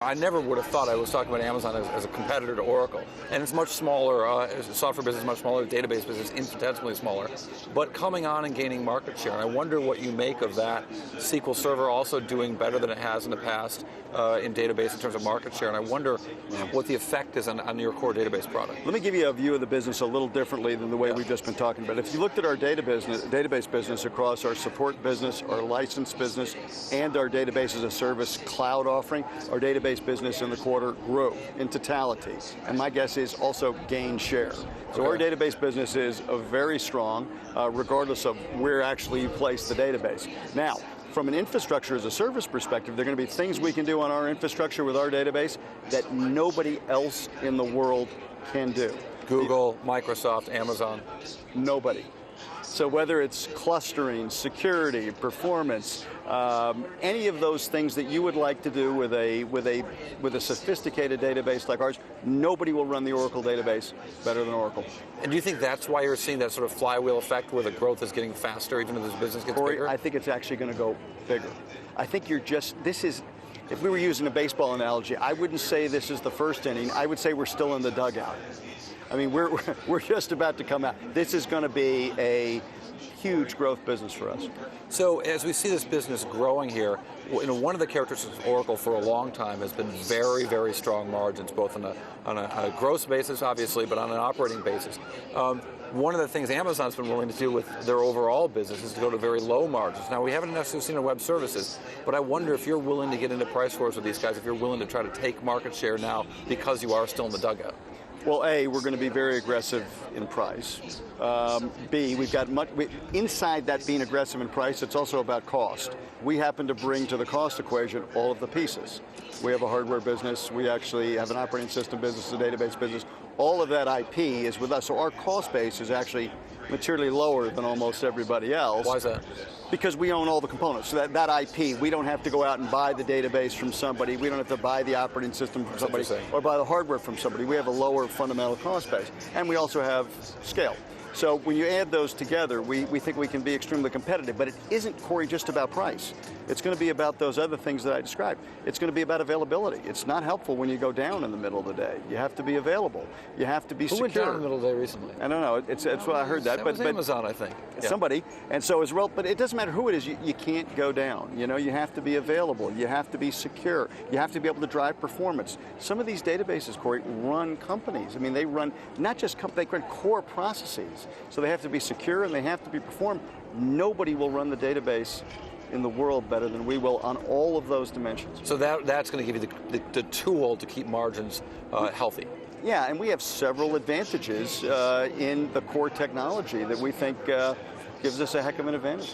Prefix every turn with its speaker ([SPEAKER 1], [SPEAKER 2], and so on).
[SPEAKER 1] I never would have thought I was talking about Amazon as a competitor to Oracle. And it's much smaller, software business is much smaller, database business infinitesimally smaller, but coming on and gaining market share. And I wonder what you make of that. SQL Server also doing better than it has in the past in database in terms of market share. And I wonder what the effect is on your core database product.
[SPEAKER 2] Let me give you a view of the business a little differently than the way we've just been talking about. If you looked at our database business across our support business, our license business, and our database as a service cloud offering, our database business in the quarter grew in totality, and my guess is also gained share. So our database business is very strong, regardless of where actually you place the database. Now, from an infrastructure as a service perspective, there are going to be things we can do on our infrastructure with our database that nobody else in the world can do.
[SPEAKER 1] Google, Microsoft, Amazon.
[SPEAKER 2] Nobody. So whether it's clustering, security, performance, any of those things that you would like to do with a sophisticated database like ours, nobody will run the Oracle database better than Oracle.
[SPEAKER 1] And do you think that's why you're seeing that sort of flywheel effect where the growth is getting faster even as this business gets
[SPEAKER 2] Cory,
[SPEAKER 1] bigger?
[SPEAKER 2] I think it's actually going to go bigger. I think if we were using a baseball analogy, I wouldn't say this is the first inning. I would say we're still in the dugout. I mean, we're just about to come out. This is going to be a huge growth business for us.
[SPEAKER 1] So as we see this business growing here, one of the characteristics of Oracle for a long time has been very, very strong margins, both on a gross basis, obviously, but on an operating basis. One of the things Amazon's been willing to do with their overall business is to go to very low margins. Now, we haven't necessarily seen in web services, but I wonder if you're willing to get into price wars with these guys, if you're willing to try to take market share now because you are still in the dugout.
[SPEAKER 2] Well, A, we're going to be very aggressive in price. B, we've got inside that being aggressive in price, it's also about cost. We happen to bring to the cost equation all of the pieces. We have a hardware business, we actually have an operating system business, a database business. All of that IP is with us, so our cost base is actually materially lower than almost everybody else.
[SPEAKER 1] Why is that?
[SPEAKER 2] Because we own all the components. So that IP, we don't have to go out and buy the database from somebody. We don't have to buy the operating system from somebody or buy the hardware from somebody. We have a lower fundamental cost base. And we also have scale. So when you add those together, we think we can be extremely competitive. But it isn't, Cory, just about price. It's going to be about those other things that I described. It's going to be about availability. It's not helpful when you go down in the middle of the day. You have to be available. You have to be secure.
[SPEAKER 1] Who went down in the middle of the day recently?
[SPEAKER 2] I don't know. It's what I heard that.
[SPEAKER 1] That was Amazon, I think.
[SPEAKER 2] Somebody. And so as well, but it doesn't matter who it is. You can't go down. You know, you have to be available. You have to be secure. You have to be able to drive performance. Some of these databases, Cory, run companies. I mean, they run not just companies, they run core processes. So they have to be secure and they have to be performed. Nobody will run the database in the world better than we will on all of those dimensions.
[SPEAKER 1] So that's going to give you the tool to keep margins healthy.
[SPEAKER 2] Yeah, and we have several advantages in the core technology that we think gives us a heck of an advantage.